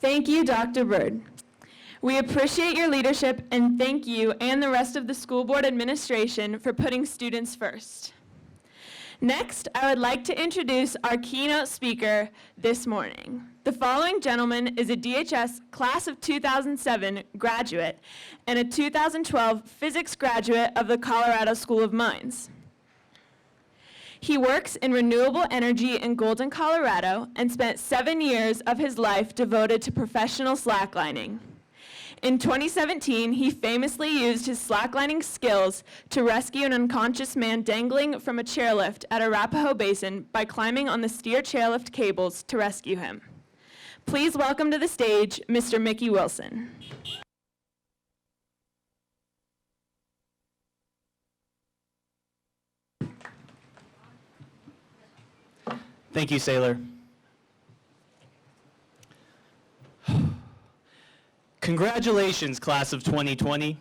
Thank you, Dr. Bird. We appreciate your leadership and thank you and the rest of the school board administration for putting students first. Next, I would like to introduce our keynote speaker this morning. The following gentleman is a DHS Class of 2007 graduate and a 2012 physics graduate of the Colorado School of Mines. He works in renewable energy in Golden, Colorado, and spent 7 years of his life devoted to professional slacklining. In 2017, he famously used his slacklining skills to rescue an unconscious man dangling from a chairlift at Arapahoe Basin by climbing on the steer chairlift cables to rescue him. Please welcome to the stage, Mr. Mickey Wilson. Thank you, Sailor. Congratulations, class of 2020.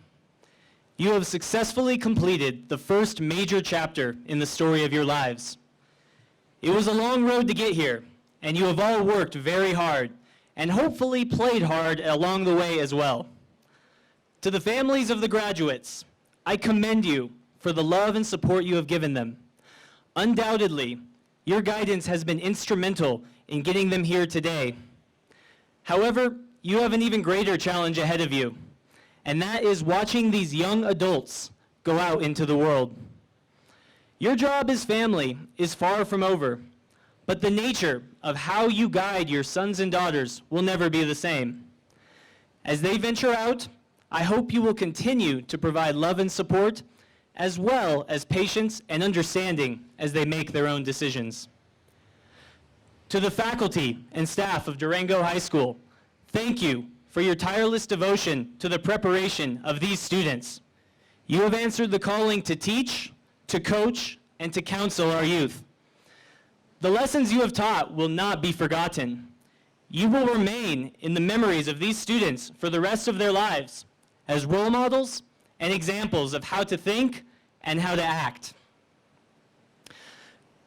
You have successfully completed the first major chapter in the story of your lives. It was a long road to get here, and you have all worked very hard, and hopefully played hard along the way as well. To the families of the graduates, I commend you for the love and support you have given them. Undoubtedly, your guidance has been instrumental in getting them here today. However, you have an even greater challenge ahead of you, and that is watching these young adults go out into the world. Your job as family is far from over, but the nature of how you guide your sons and daughters will never be the same. As they venture out, I hope you will continue to provide love and support, as well as patience and understanding as they make their own decisions. To the faculty and staff of Durango High School, thank you for your tireless devotion to the preparation of these students. You have answered the calling to teach, to coach, and to counsel our youth. The lessons you have taught will not be forgotten. You will remain in the memories of these students for the rest of their lives as role models and examples of how to think and how to act.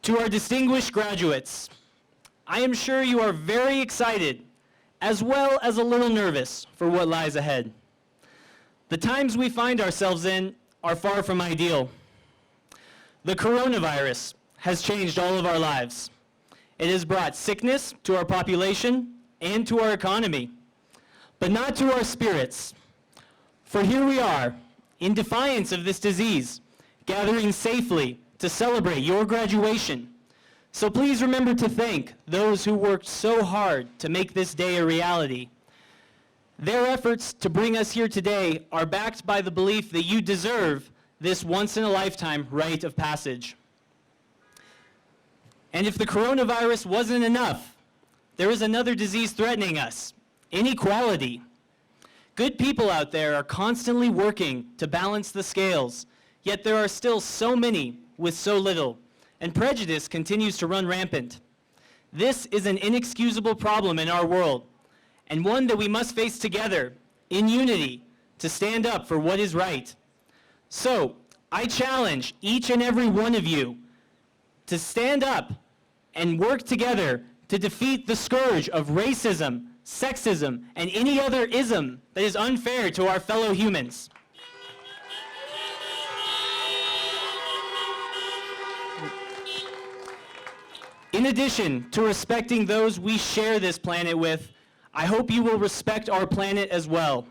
To our distinguished graduates, I am sure you are very excited as well as a little nervous for what lies ahead. The times we find ourselves in are far from ideal. The coronavirus has changed all of our lives. It has brought sickness to our population and to our economy, but not to our spirits. For here we are, in defiance of this disease, gathering safely to celebrate your graduation. So please remember to thank those who worked so hard to make this day a reality. Their efforts to bring us here today are backed by the belief that you deserve this once-in-a-lifetime rite of passage. And if the coronavirus wasn't enough, there is another disease threatening us: inequality. Good people out there are constantly working to balance the scales, yet there are still so many with so little, and prejudice continues to run rampant. This is an inexcusable problem in our world, and one that we must face together in unity to stand up for what is right. So, I challenge each and every one of you to stand up and work together to defeat the scourge of racism, sexism, and any other ism that is unfair to our fellow humans. In addition to respecting those we share this planet with, I hope you will respect our planet as well.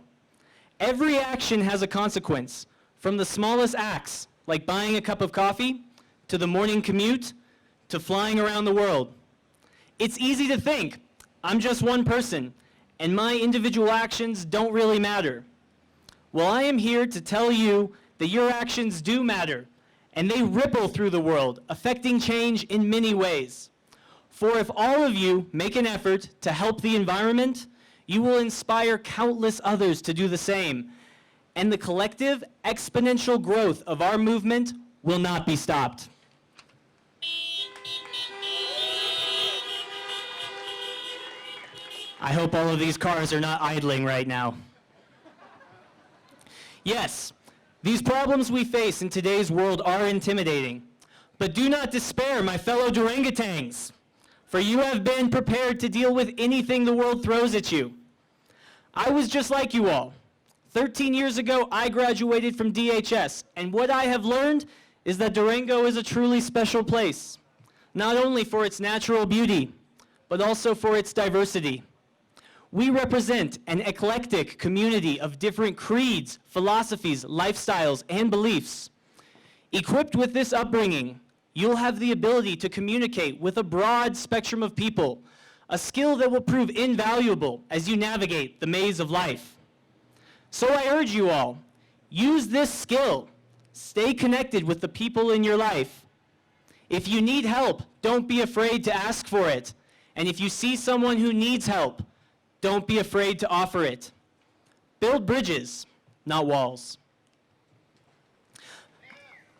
Every action has a consequence, from the smallest acts, like buying a cup of coffee, to the morning commute, to flying around the world. It's easy to think, I'm just one person, and my individual actions don't really matter. Well, I am here to tell you that your actions do matter, and they ripple through the world, affecting change in many ways. For if all of you make an effort to help the environment, you will inspire countless others to do the same, and the collective exponential growth of our movement will not be stopped. I hope all of these cars are not idling right now. Yes, these problems we face in today's world are intimidating, but do not despair, my fellow Durangotangs, for you have been prepared to deal with anything the world throws at you. I was just like you all. 13 years ago, I graduated from DHS, and what I have learned is that Durango is a truly special place, not only for its natural beauty, but also for its diversity. We represent an eclectic community of different creeds, philosophies, lifestyles, and beliefs. Equipped with this upbringing, you'll have the ability to communicate with a broad spectrum of people, a skill that will prove invaluable as you navigate the maze of life. So I urge you all, use this skill. Stay connected with the people in your life. If you need help, don't be afraid to ask for it. And if you see someone who needs help, don't be afraid to offer it. Build bridges, not walls.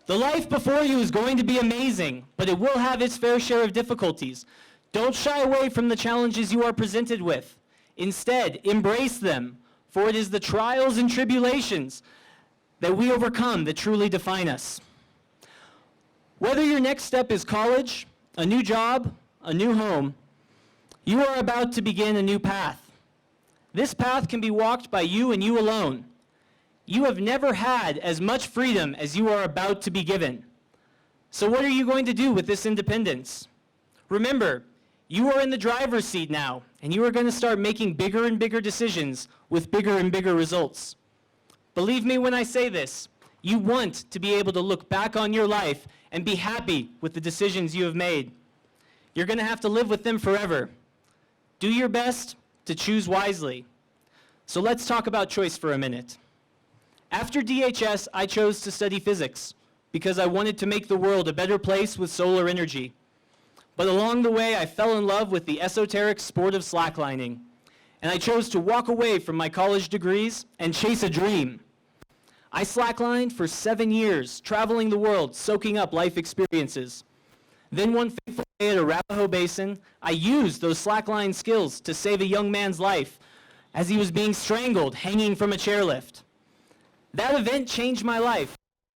The life before you is going to be amazing, but it will have its fair share of difficulties. Don't shy away from the challenges you are presented with. Instead, embrace them, for it is the trials and tribulations that we overcome that truly define us. Whether your next step is college, a new job, a new home, you are about to begin a new path. This path can be walked by you and you alone. You have never had as much freedom as you are about to be given. So what are you going to do with this independence? Remember, you are in the driver's seat now, and you are going to start making bigger and bigger decisions with bigger and bigger results. Believe me when I say this, you want to be able to look back on your life and be happy with the decisions you have made. You're going to have to live with them forever. Do your best to choose wisely. So let's talk about choice for a minute. After DHS, I chose to study physics because I wanted to make the world a better place with solar energy. But along the way, I fell in love with the esoteric sport of slacklining, and I chose to walk away from my college degrees and chase a dream. I slacklined for 7 years, traveling the world, soaking up life experiences. Then one fateful day at Arapahoe Basin, I used those slackline skills to save a young man's life as he was being strangled, hanging from a chairlift. That event changed my life,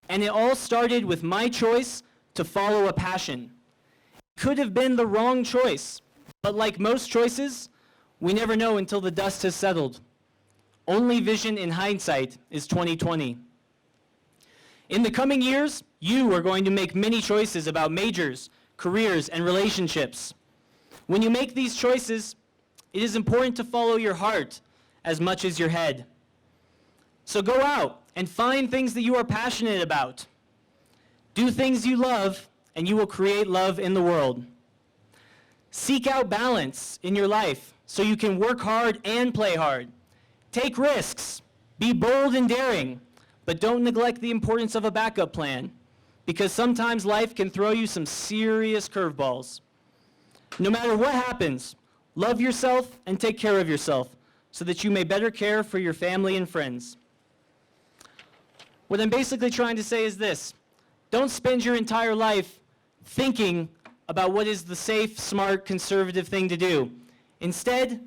and it all started with my choice to follow a passion. It could have been the wrong choice, but like most choices, we never know until the dust has settled. Only vision in hindsight is 20/20. In the coming years, you are going to make many choices about majors, careers, and relationships. When you make these choices, it is important to follow your heart as much as your head. So go out and find things that you are passionate about. Do things you love, and you will create love in the world. Seek out balance in your life so you can work hard and play hard. Take risks, be bold and daring, but don't neglect the importance of a backup plan, because sometimes life can throw you some serious curveballs. No matter what happens, love yourself and take care of yourself so that you may better care for your family and friends. What I'm basically trying to say is this: don't spend your entire life thinking about what is the safe, smart, conservative thing to do. Instead,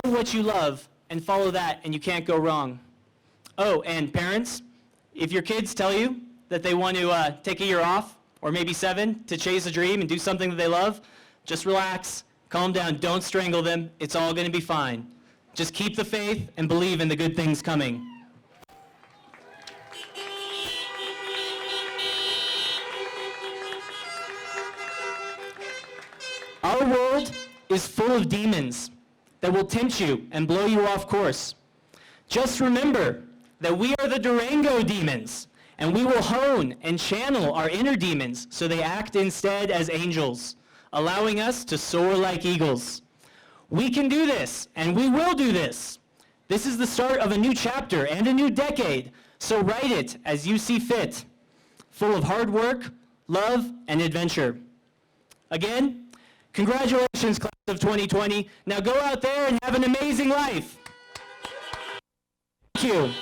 know what you love and follow that, and you can't go wrong. Oh, and parents, if your kids tell you that they want to take a year off, or maybe 7, to chase a dream and do something that they love, just relax, calm down, don't strangle them, it's all going to be fine. Just keep the faith and believe in the good things coming. Our world is full of demons that will tempt you and blow you off course. Just remember that we are the Durango demons, and we will hone and channel our inner demons so they act instead as angels, allowing us to soar like eagles. We can do this, and we will do this. This is the start of a new chapter and a new decade, so write it as you see fit, full of hard work, love, and adventure. Again, congratulations, class of 2020. Now go out there and have an amazing life. Thank you.